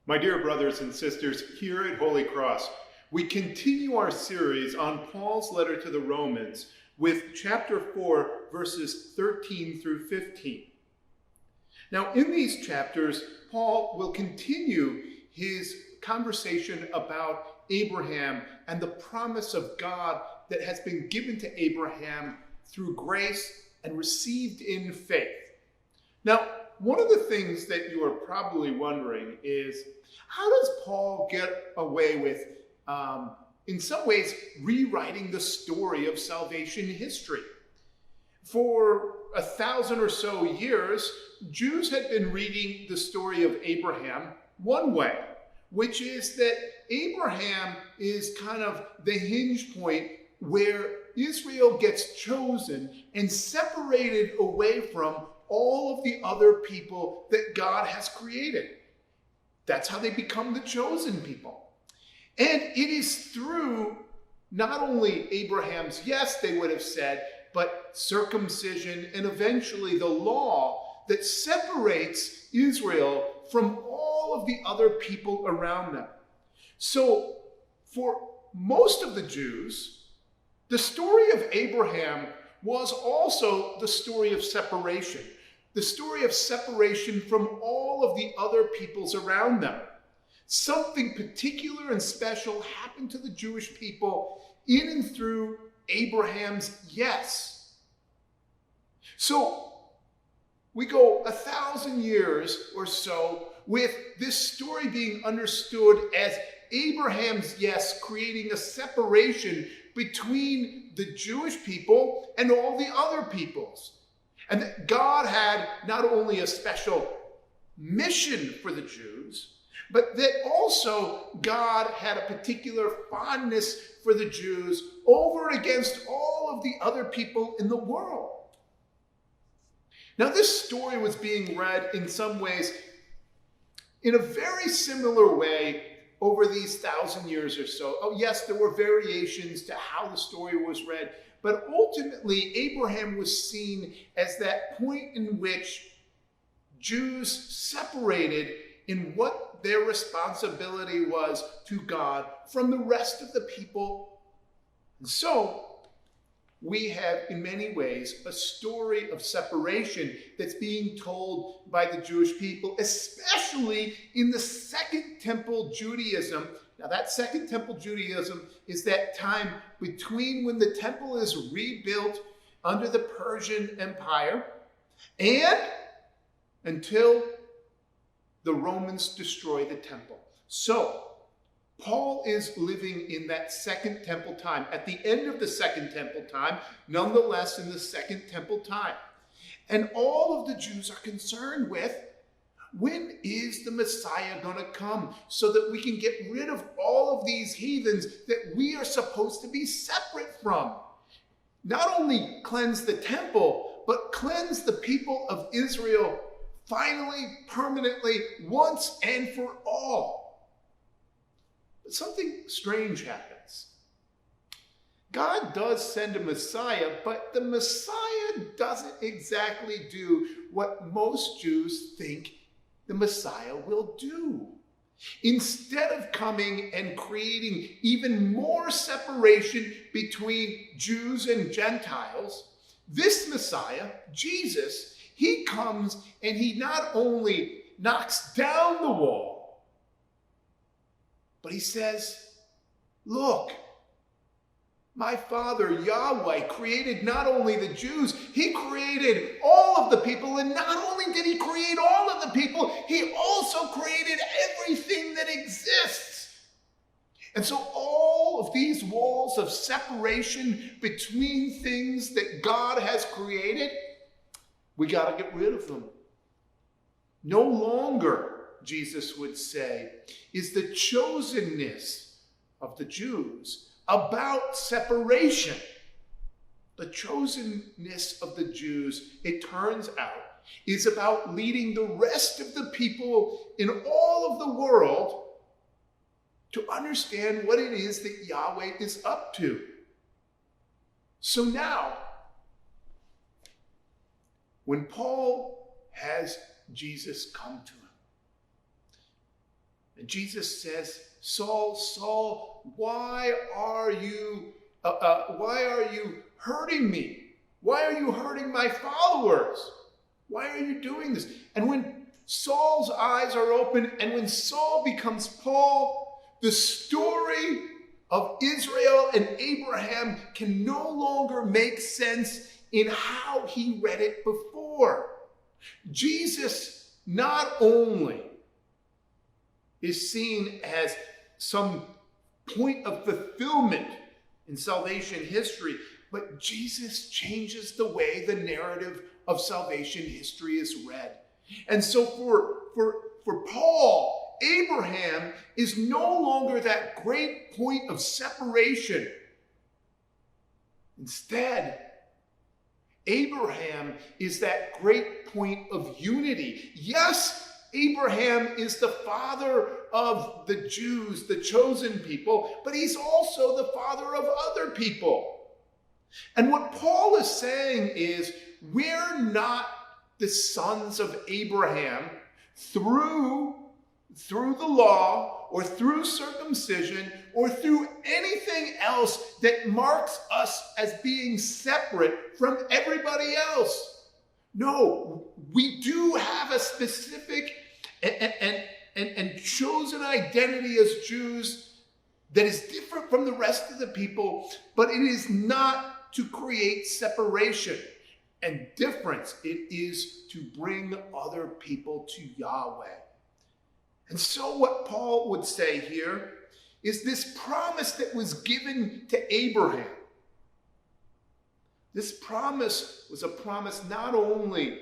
My dear brothers and sisters, here at Holy Cross, we continue our series on Paul's letter to the Romans with chapter 4, verses 13 through 15. Now, in these chapters, Paul will continue his conversation about Abraham and the promise of God that has been given to Abraham through grace and received in faith. Now, one of the things that you are probably wondering is, how does Paul get away with, in some ways, rewriting the story of salvation history? For 1,000 or so years, Jews had been reading the story of Abraham one way, which is that Abraham is kind of the hinge point where Israel gets chosen and separated away from all of the other people that God has created. That's how they become the chosen people. And it is through not only Abraham's yes, they would have said, but circumcision and eventually the law that separates Israel from all of the other people around them. So for most of the Jews, the story of Abraham was also the story of separation. The story of separation from all of the other peoples around them. Something particular and special happened to the Jewish people in and through Abraham's yes. So we go 1,000 years or so with this story being understood as Abraham's yes creating a separation between the Jewish people and all the other peoples. And that God had not only a special mission for the Jews, but that also God had a particular fondness for the Jews over and against all of the other people in the world. Now, this story was being read in some ways in a very similar way over these 1,000 years or so. Oh, yes, there were variations to how the story was read, but ultimately, Abraham was seen as that point in which Jews separated in what their responsibility was to God from the rest of the people. And so, we have, in many ways, a story of separation that's being told by the Jewish people, especially in the Second Temple Judaism. Now, that Second Temple Judaism is that time between when the temple is rebuilt under the Persian Empire and until the Romans destroy the temple. So, Paul is living in that Second Temple time, at the end of the Second Temple time, nonetheless in the Second Temple time. And all of the Jews are concerned with, when is the Messiah going to come so that we can get rid of all of these heathens that we are supposed to be separate from? Not only cleanse the temple, but cleanse the people of Israel finally, permanently, once and for all. But something strange happens. God does send a Messiah, but the Messiah doesn't exactly do what most Jews think the Messiah will do. Instead of coming and creating even more separation between Jews and Gentiles, this Messiah, Jesus, he comes and he not only knocks down the wall, but he says, look, my Father Yahweh created not only the Jews, he created all of the people. And not only did he create all of the people, he also created everything that exists. And so all of these walls of separation between things that God has created, we got to get rid of them. No longer, Jesus would say, is the chosenness of the Jews about separation. The chosenness of the Jews, it turns out, is about leading the rest of the people in all of the world to understand what it is that Yahweh is up to. So now, when Paul has Jesus come to him, And Jesus says, Saul, Saul, why are you hurting me? Why are you hurting my followers? Why are you doing this? And when Saul's eyes are open and when Saul becomes Paul, the story of Israel and Abraham can no longer make sense in how he read it before. Jesus not only is seen as some point of fulfillment in salvation history, but Jesus changes the way the narrative of salvation history is read. And so for Paul, Abraham is no longer that great point of separation. Instead, Abraham is that great point of unity. Yes, Abraham is the father of the Jews, the chosen people, but he's also the father of other people. And what Paul is saying is, we're not the sons of Abraham through the law or through circumcision or through anything else that marks us as being separate from everybody else. No, we do have a specific and chosen identity as Jews that is different from the rest of the people, but it is not to create separation and difference. It is to bring other people to Yahweh. And so what Paul would say here is this promise that was given to Abraham. This promise was a promise not only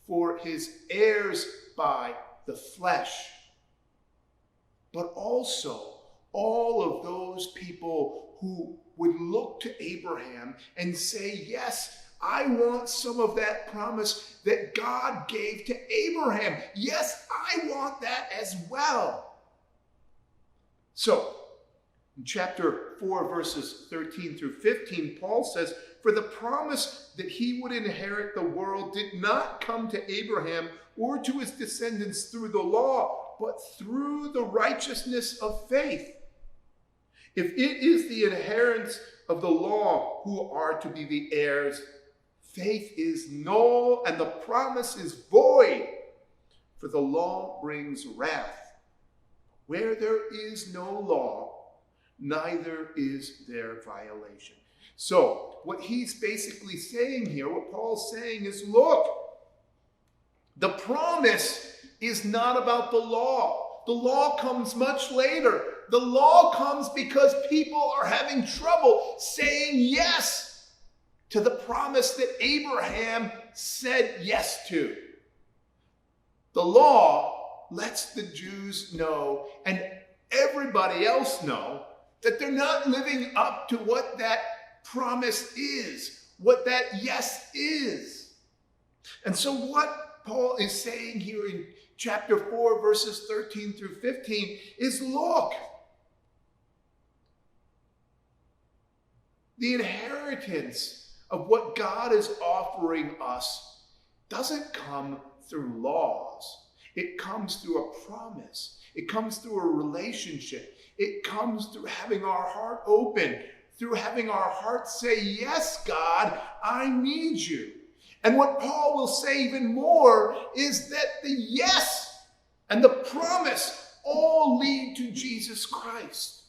for his heirs by the flesh, but also all of those people who would look to Abraham and say, yes, I want some of that promise that God gave to Abraham. Yes, I want that as well. So, in chapter 4, verses 13 through 15, Paul says, for the promise that he would inherit the world did not come to Abraham or to his descendants through the law, but through the righteousness of faith. If it is the adherents of the law who are to be the heirs, faith is null and the promise is void, for the law brings wrath. Where there is no law, neither is there violation. So, what he's basically saying here, what Paul's saying is, look, the promise is not about the law. The law comes much later. The law comes because people are having trouble saying yes to the promise that Abraham said yes to. The law lets the Jews know and everybody else know that they're not living up to what that promise is, what that yes is. And so what Paul is saying here in chapter 4, verses 13 through 15 is, look, the inheritance of what God is offering us doesn't come through laws. It comes through a promise. It comes through a relationship. It comes through having our heart open, through having our heart say, yes, God, I need you. And what Paul will say even more is that the yes and the promise all lead to Jesus Christ.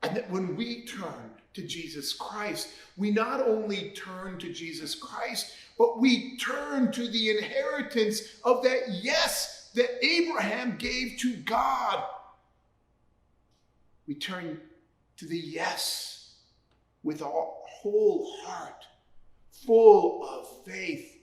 And that when we turn to Jesus Christ, we not only turn to Jesus Christ, but we turn to the inheritance of that yes that Abraham gave to God. We turn to the yes with our whole heart, full of faith,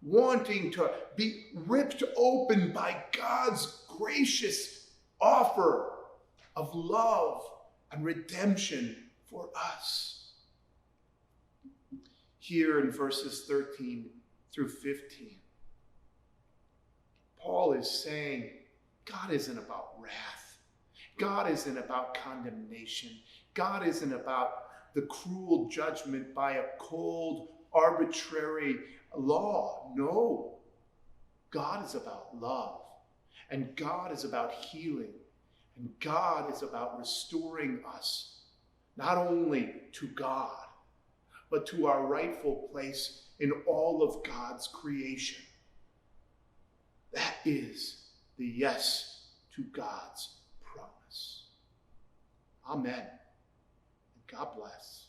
wanting to be ripped open by God's gracious offer of love and redemption for us. Here in verses 13 through 15, Paul is saying God isn't about wrath. God isn't about condemnation. God isn't about the cruel judgment by a cold, arbitrary law. No. God is about love. And God is about healing. And God is about restoring us, not only to God, but to our rightful place in all of God's creation. That is the yes to God's promise. Amen. God bless.